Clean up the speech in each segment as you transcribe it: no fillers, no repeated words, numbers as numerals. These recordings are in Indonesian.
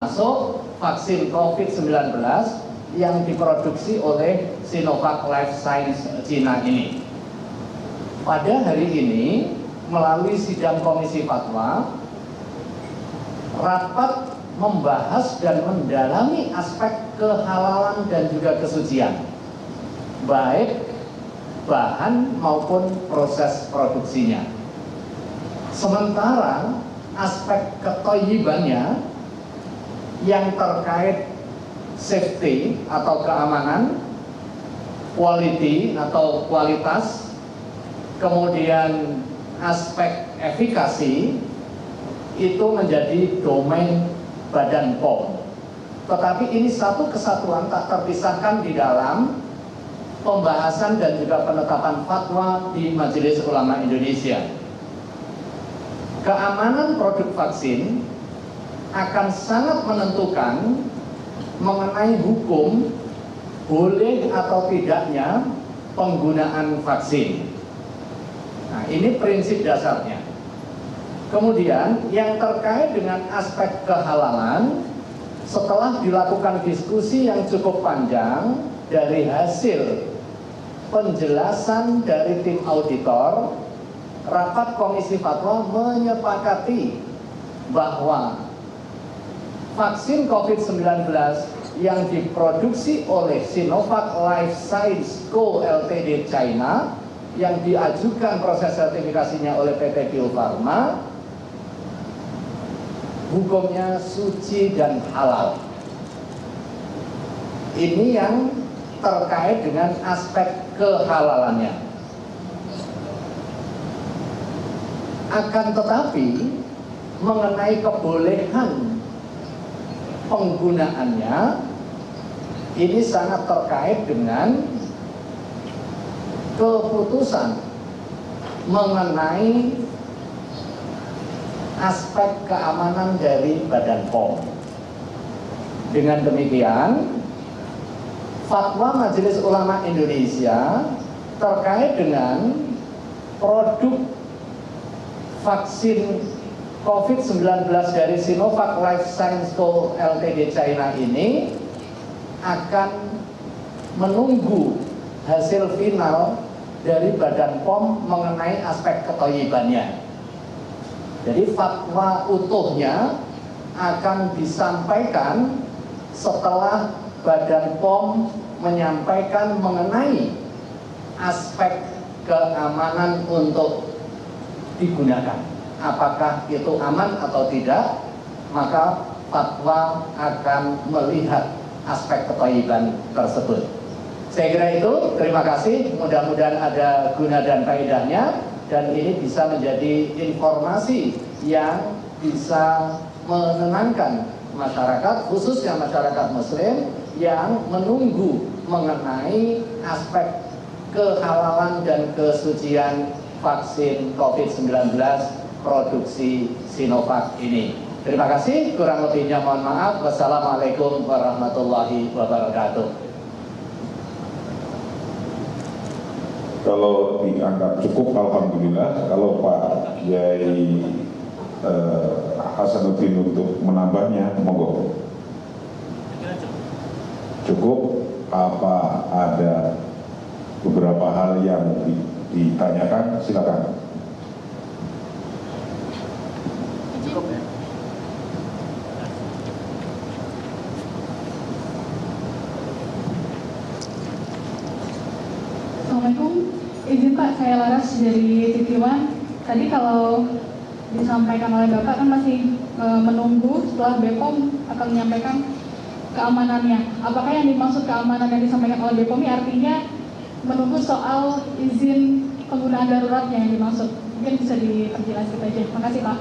Masuk vaksin COVID-19 yang diproduksi oleh Sinovac Life Science Cina ini. Pada hari ini, melalui sidang Komisi Fatwa, rapat membahas dan mendalami aspek kehalalan dan juga kesucian, baik bahan maupun proses produksinya. Sementara aspek ketoyibannya yang terkait safety atau keamanan, quality atau kualitas, kemudian aspek efikasi itu menjadi domain Badan POM. Tetapi ini satu kesatuan tak terpisahkan di dalam pembahasan dan juga penetapan fatwa di Majelis Ulama Indonesia. Keamanan produk vaksin akan sangat menentukan mengenai hukum boleh atau tidaknya penggunaan vaksin. Nah, ini prinsip dasarnya. Kemudian yang terkait dengan aspek kehalalan, setelah dilakukan diskusi yang cukup panjang dari hasil penjelasan dari tim auditor, rapat Komisi Fatwa menyepakati bahwa vaksin COVID-19 yang diproduksi oleh Sinovac Life Science Co. Ltd. China yang diajukan proses sertifikasinya oleh PT Bio Farma, hukumnya suci dan halal. Ini yang terkait dengan aspek kehalalannya. Akan tetapi mengenai kebolehan penggunaannya, ini sangat terkait dengan keputusan mengenai aspek keamanan dari Badan POM. Dengan demikian, fatwa Majelis Ulama Indonesia terkait dengan produk vaksin COVID-19 dari Sinovac Life Science Co. Ltd. China ini akan menunggu hasil final dari Badan POM mengenai aspek ketoyibannya. Jadi fatwa utuhnya akan disampaikan setelah Badan POM menyampaikan mengenai aspek keamanan untuk digunakan. Apakah itu aman atau tidak, maka fatwa akan melihat aspek ketoyiban tersebut. Saya kira itu, terima kasih, mudah-mudahan ada guna dan faedahnya, dan ini bisa menjadi informasi yang bisa menenangkan masyarakat, khususnya masyarakat Muslim yang menunggu mengenai aspek kehalalan dan kesucian vaksin COVID-19 produksi Sinovac ini. Terima kasih, kurang lebihnya mohon maaf. Wassalamualaikum warahmatullahi wabarakatuh. Kalau dianggap cukup, alhamdulillah. Kalau Pak Yai Hasanuddin untuk menambahnya, monggo. Cukup, apa ada beberapa hal yang ditanyakan, silakan. Cukup ya. Assalamualaikum, izin Pak, saya Laras dari TV1. Tadi kalau disampaikan oleh Bapak kan masih menunggu setelah BPOM akan menyampaikan keamanannya. Apakah yang dimaksud keamanan yang disampaikan oleh BPOM ini artinya menunggu soal izin penggunaan daruratnya yang dimaksud? Mungkin bisa diperjelas kita aja. Terima kasih Pak.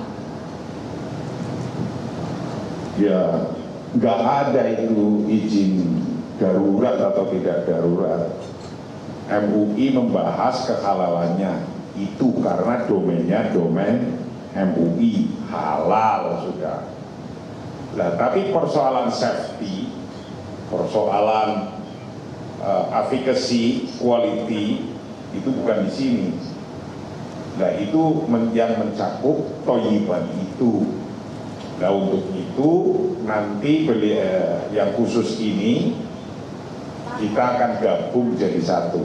Ya, nggak ada itu izin darurat atau tidak darurat. MUI membahas kehalalannya itu karena domainnya domain MUI, halal sudah. Nah, tapi persoalan safety, persoalan efficacy, quality itu bukan di sini. Nah, itu yang mencakup toyiban itu. Nah, untuk itu nanti yang khusus ini kita akan gabung jadi satu.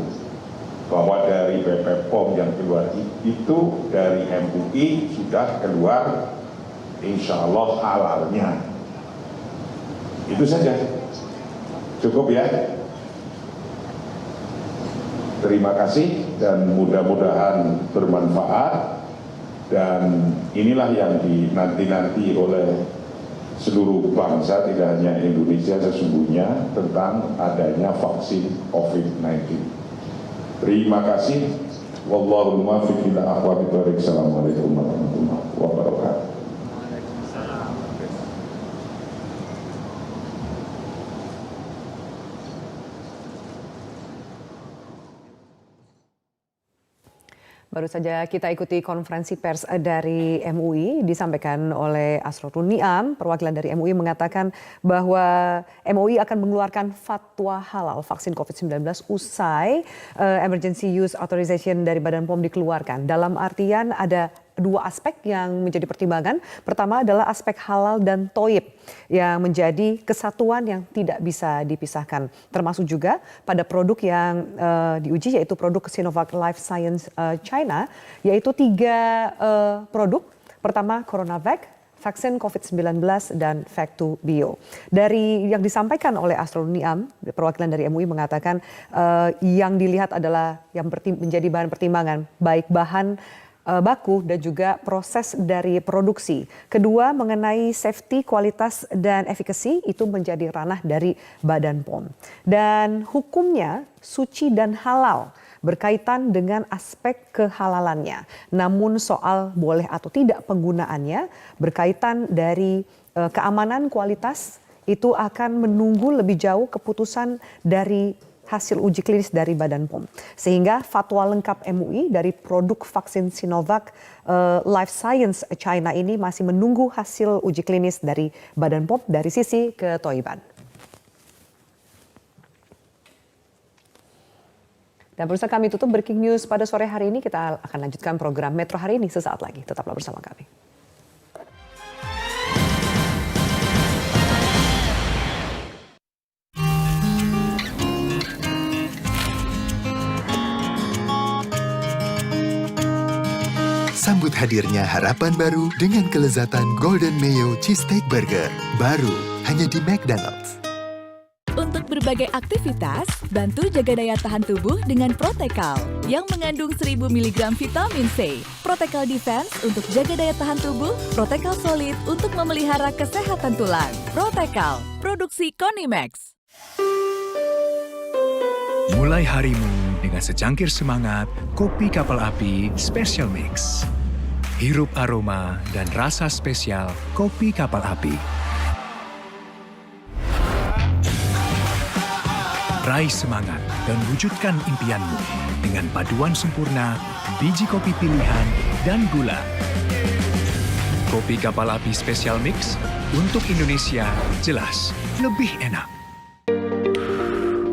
Bahwa dari BP POM yang keluar itu dari MUI sudah keluar insya Allah halalnya. Itu saja. Cukup ya. Terima kasih dan mudah-mudahan bermanfaat. Dan inilah yang dinanti-nanti oleh seluruh bangsa, tidak hanya Indonesia sesungguhnya, tentang adanya vaksin COVID-19. Terima kasih. Wallahul muwaffiq ila aqwamit thoriq. Assalamualaikum warahmatullahi wabarakatuh. Baru saja kita ikuti konferensi pers dari MUI, disampaikan oleh Asrorun Niam, perwakilan dari MUI mengatakan bahwa MUI akan mengeluarkan fatwa halal vaksin COVID-19 usai emergency use authorization dari Badan POM dikeluarkan. Dalam artian ada dua aspek yang menjadi pertimbangan. Pertama adalah aspek halal dan toib yang menjadi kesatuan yang tidak bisa dipisahkan. Termasuk juga pada produk yang diuji, yaitu produk Sinovac Life Science China, yaitu 3 produk. Pertama CoronaVac, vaksin COVID-19, dan Vac2 Bio. Dari yang disampaikan oleh Asrorun Niam, perwakilan dari MUI mengatakan yang dilihat adalah yang menjadi bahan pertimbangan, baik bahan baku dan juga proses dari produksi. Kedua, mengenai safety, kualitas, dan efikasi itu menjadi ranah dari Badan POM. Dan hukumnya suci dan halal berkaitan dengan aspek kehalalannya. Namun soal boleh atau tidak penggunaannya berkaitan dari keamanan, kualitas, itu akan menunggu lebih jauh keputusan dari hasil uji klinis dari Badan POM. Sehingga fatwa lengkap MUI dari produk vaksin Sinovac Life Science China ini masih menunggu hasil uji klinis dari Badan POM dari sisi ketoiban. Dan pemirsa, kami tutup Breaking News pada sore hari ini. Kita akan lanjutkan program Metro hari ini sesaat lagi. Tetaplah bersama kami. Sambut hadirnya harapan baru dengan kelezatan Golden Mayo Cheesesteak Burger. Baru hanya di McDonald's. Untuk berbagai aktivitas, bantu jaga daya tahan tubuh dengan Protekal yang mengandung 1000 mg vitamin C. Protekal Defense untuk jaga daya tahan tubuh, Protekal Solid untuk memelihara kesehatan tulang. Protekal, produksi Konimax. Mulai harimu dengan secangkir semangat, kopi kapal api Special Mix. Hirup aroma dan rasa spesial kopi kapal api. Raih semangat dan wujudkan impianmu dengan paduan sempurna, biji kopi pilihan, dan gula. Kopi kapal api Special Mix untuk Indonesia jelas lebih enak.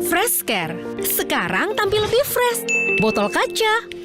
Fresh Care, sekarang tampil lebih fresh. Botol kaca,